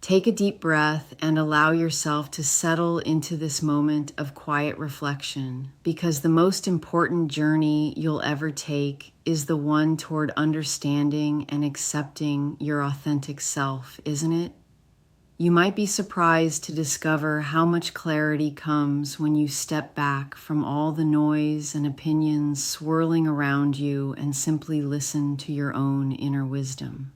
Take a deep breath and allow yourself to settle into this moment of quiet reflection, because the most important journey you'll ever take is the one toward understanding and accepting your authentic self, isn't it? You might be surprised to discover how much clarity comes when you step back from all the noise and opinions swirling around you and simply listen to your own inner wisdom.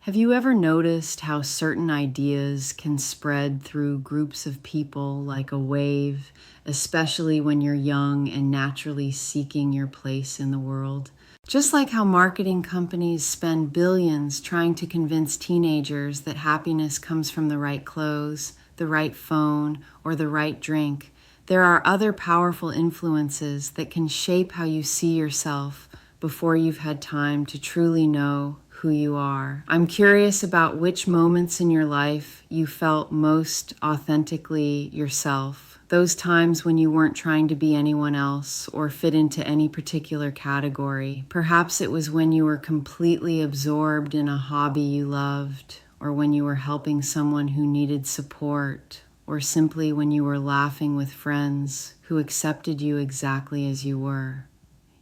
Have you ever noticed how certain ideas can spread through groups of people like a wave, especially when you're young and naturally seeking your place in the world? Just like how marketing companies spend billions trying to convince teenagers that happiness comes from the right clothes, the right phone, or the right drink, there are other powerful influences that can shape how you see yourself before you've had time to truly know who you are. I'm curious about which moments in your life you felt most authentically yourself. Those times when you weren't trying to be anyone else or fit into any particular category. Perhaps it was when you were completely absorbed in a hobby you loved, or when you were helping someone who needed support, or simply when you were laughing with friends who accepted you exactly as you were.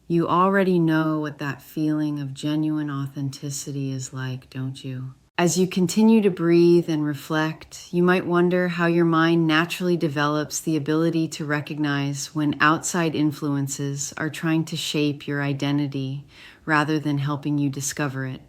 You already know what that feeling of genuine authenticity is like, don't you? As you continue to breathe and reflect, you might wonder how your mind naturally develops the ability to recognize when outside influences are trying to shape your identity rather than helping you discover it.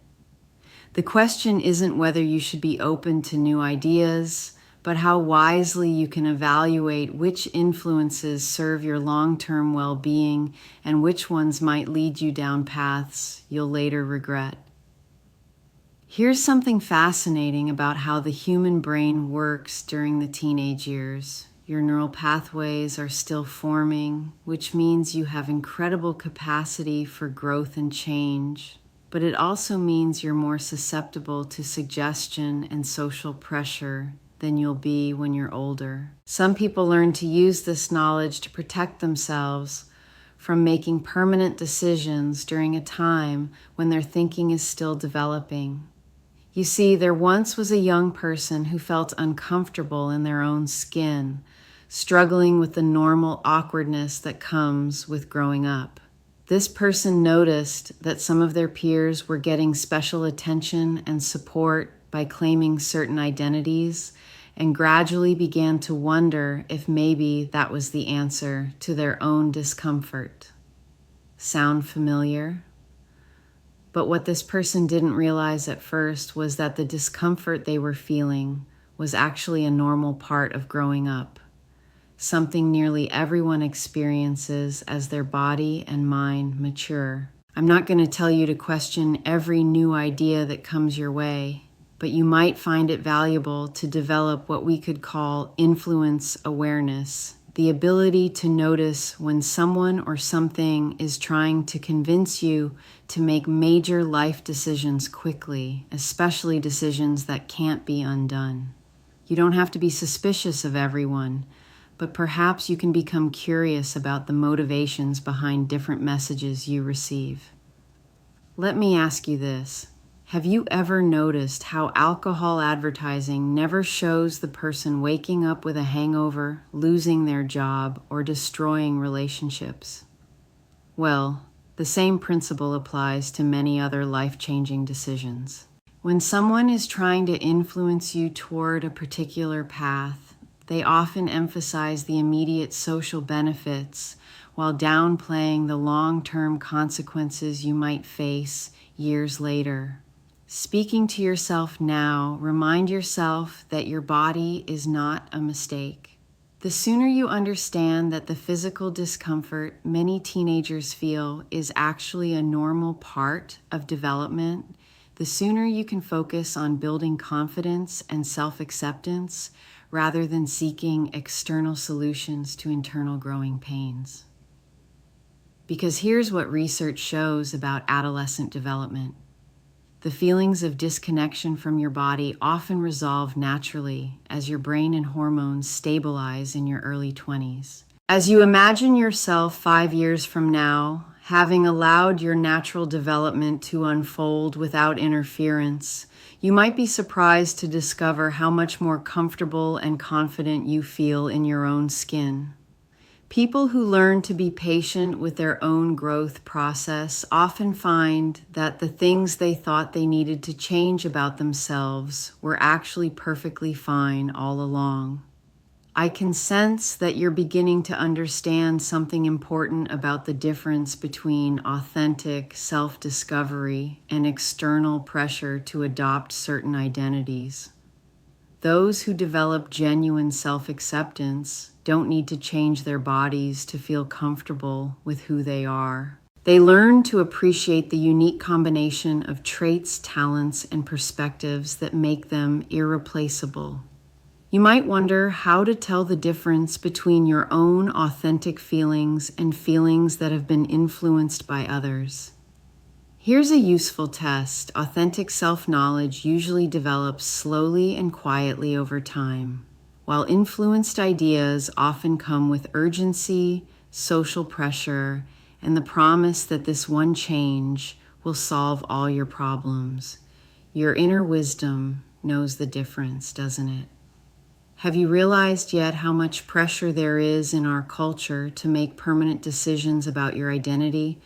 The question isn't whether you should be open to new ideas, but how wisely you can evaluate which influences serve your long-term well-being and which ones might lead you down paths you'll later regret. Here's something fascinating about how the human brain works during the teenage years. Your neural pathways are still forming, which means you have incredible capacity for growth and change. But it also means you're more susceptible to suggestion and social pressure than you'll be when you're older. Some people learn to use this knowledge to protect themselves from making permanent decisions during a time when their thinking is still developing. You see, there once was a young person who felt uncomfortable in their own skin, struggling with the normal awkwardness that comes with growing up. This person noticed that some of their peers were getting special attention and support by claiming certain identities, and gradually began to wonder if maybe that was the answer to their own discomfort. Sound familiar? But what this person didn't realize at first was that the discomfort they were feeling was actually a normal part of growing up, something nearly everyone experiences as their body and mind mature. I'm not going to tell you to question every new idea that comes your way, but you might find it valuable to develop what we could call influence awareness, the ability to notice when someone or something is trying to convince you to make major life decisions quickly, especially decisions that can't be undone. You don't have to be suspicious of everyone, but perhaps you can become curious about the motivations behind different messages you receive. Let me ask you this. Have you ever noticed how alcohol advertising never shows the person waking up with a hangover, losing their job, or destroying relationships? Well, the same principle applies to many other life-changing decisions. When someone is trying to influence you toward a particular path, they often emphasize the immediate social benefits while downplaying the long-term consequences you might face years later. Speaking to yourself now, remind yourself that your body is not a mistake. The sooner you understand that the physical discomfort many teenagers feel is actually a normal part of development, the sooner you can focus on building confidence and self-acceptance rather than seeking external solutions to internal growing pains. Because here's what research shows about adolescent development. The feelings of disconnection from your body often resolve naturally as your brain and hormones stabilize in your early 20s. As you imagine yourself 5 years from now, having allowed your natural development to unfold without interference, You might be surprised to discover how much more comfortable and confident you feel in your own skin. People who learn to be patient with their own growth process often find that the things they thought they needed to change about themselves were actually perfectly fine all along. I can sense that you're beginning to understand something important about the difference between authentic self-discovery and external pressure to adopt certain identities. Those who develop genuine self-acceptance don't need to change their bodies to feel comfortable with who they are. They learn to appreciate the unique combination of traits, talents, and perspectives that make them irreplaceable. You might wonder how to tell the difference between your own authentic feelings and feelings that have been influenced by others. Here's a useful test. Authentic self-knowledge usually develops slowly and quietly over time, while influenced ideas often come with urgency, social pressure, and the promise that this one change will solve all your problems. Your inner wisdom knows the difference, doesn't it? Have you realized yet how much pressure there is in our culture to make permanent decisions about your identity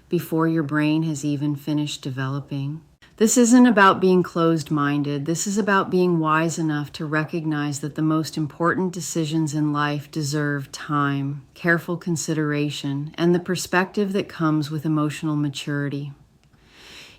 before your brain has even finished developing? This isn't about being closed-minded. This is about being wise enough to recognize that the most important decisions in life deserve time, careful consideration, and the perspective that comes with emotional maturity.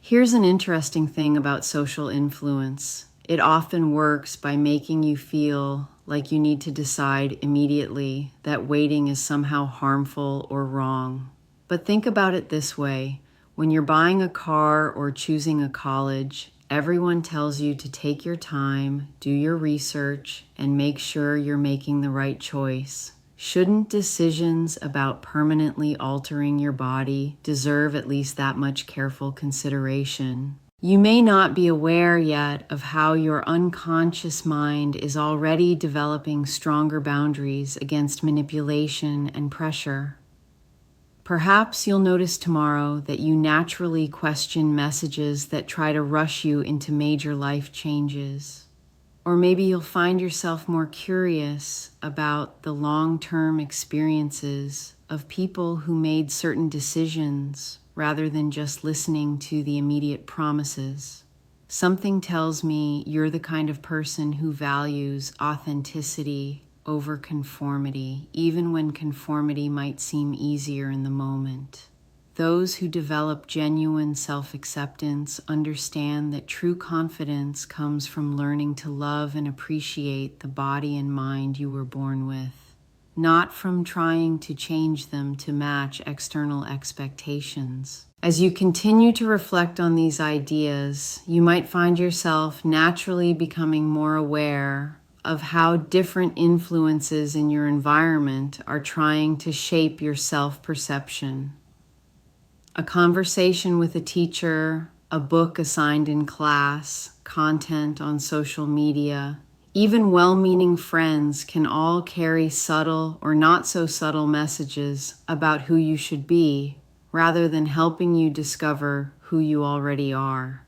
Here's an interesting thing about social influence. It often works by making you feel like you need to decide immediately that waiting is somehow harmful or wrong. But think about it this way. When you're buying a car or choosing a college, everyone tells you to take your time, do your research, and make sure you're making the right choice. Shouldn't decisions about permanently altering your body deserve at least that much careful consideration? You may not be aware yet of how your unconscious mind is already developing stronger boundaries against manipulation and pressure. Perhaps you'll notice tomorrow that you naturally question messages that try to rush you into major life changes. Or maybe you'll find yourself more curious about the long-term experiences of people who made certain decisions rather than just listening to the immediate promises. Something tells me you're the kind of person who values authenticity over conformity, even when conformity might seem easier in the moment. Those who develop genuine self-acceptance understand that true confidence comes from learning to love and appreciate the body and mind you were born with, not from trying to change them to match external expectations. As you continue to reflect on these ideas, you might find yourself naturally becoming more aware of how different influences in your environment are trying to shape your self-perception. A conversation with a teacher, a book assigned in class, content on social media, even well-meaning friends can all carry subtle or not so subtle messages about who you should be, rather than helping you discover who you already are.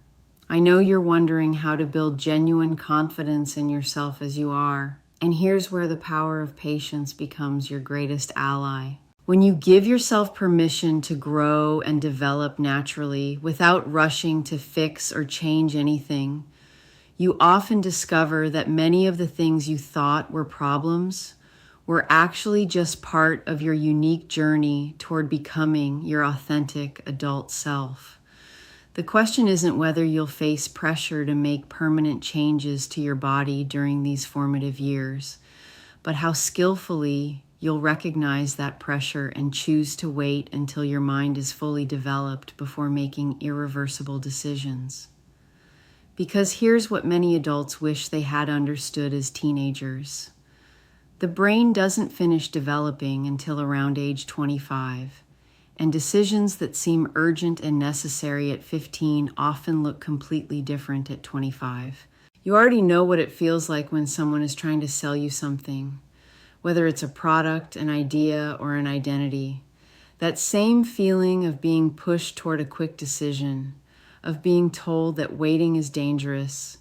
I know you're wondering how to build genuine confidence in yourself as you are, and here's where the power of patience becomes your greatest ally. When you give yourself permission to grow and develop naturally without rushing to fix or change anything, you often discover that many of the things you thought were problems were actually just part of your unique journey toward becoming your authentic adult self. The question isn't whether you'll face pressure to make permanent changes to your body during these formative years, but how skillfully you'll recognize that pressure and choose to wait until your mind is fully developed before making irreversible decisions. Because here's what many adults wish they had understood as teenagers. The brain doesn't finish developing until around age 25, and decisions that seem urgent and necessary at 15 often look completely different at 25. You already know what it feels like when someone is trying to sell you something, whether it's a product, an idea, or an identity. That same feeling of being pushed toward a quick decision, of being told that waiting is dangerous,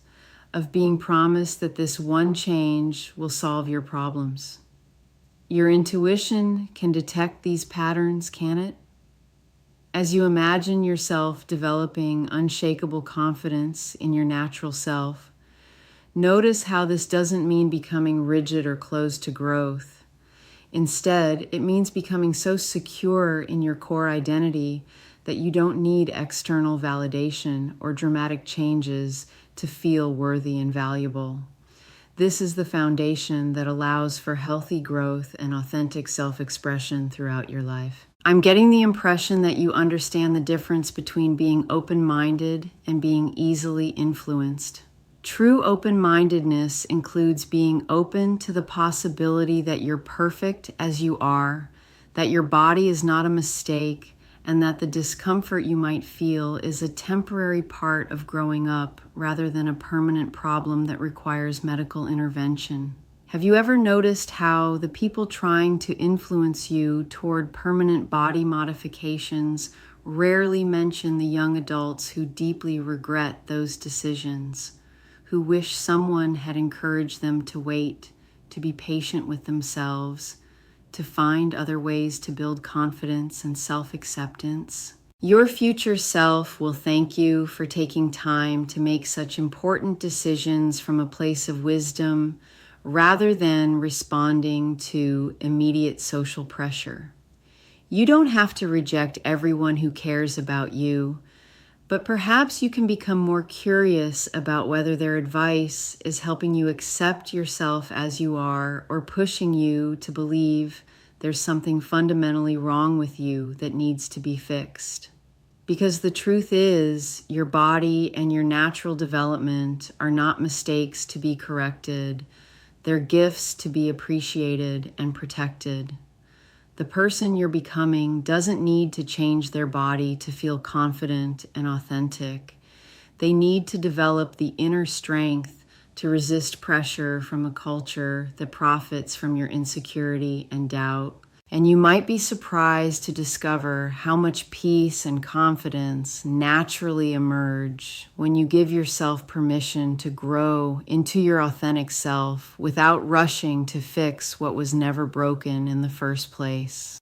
of being promised that this one change will solve your problems. Your intuition can detect these patterns, can it? As you imagine yourself developing unshakable confidence in your natural self, notice how this doesn't mean becoming rigid or closed to growth. Instead, it means becoming so secure in your core identity that you don't need external validation or dramatic changes to feel worthy and valuable. This is the foundation that allows for healthy growth and authentic self-expression throughout your life. I'm getting the impression that you understand the difference between being open-minded and being easily influenced. True open-mindedness includes being open to the possibility that you're perfect as you are, that your body is not a mistake, and that the discomfort you might feel is a temporary part of growing up rather than a permanent problem that requires medical intervention. Have you ever noticed how the people trying to influence you toward permanent body modifications rarely mention the young adults who deeply regret those decisions, who wish someone had encouraged them to wait, to be patient with themselves, to find other ways to build confidence and self-acceptance? Your future self will thank you for taking time to make such important decisions from a place of wisdom rather than responding to immediate social pressure. You don't have to reject everyone who cares about you, but perhaps you can become more curious about whether their advice is helping you accept yourself as you are or pushing you to believe there's something fundamentally wrong with you that needs to be fixed. Because the truth is, your body and your natural development are not mistakes to be corrected. They're gifts to be appreciated and protected. The person you're becoming doesn't need to change their body to feel confident and authentic. They need to develop the inner strength to resist pressure from a culture that profits from your insecurity and doubt. And you might be surprised to discover how much peace and confidence naturally emerge when you give yourself permission to grow into your authentic self without rushing to fix what was never broken in the first place.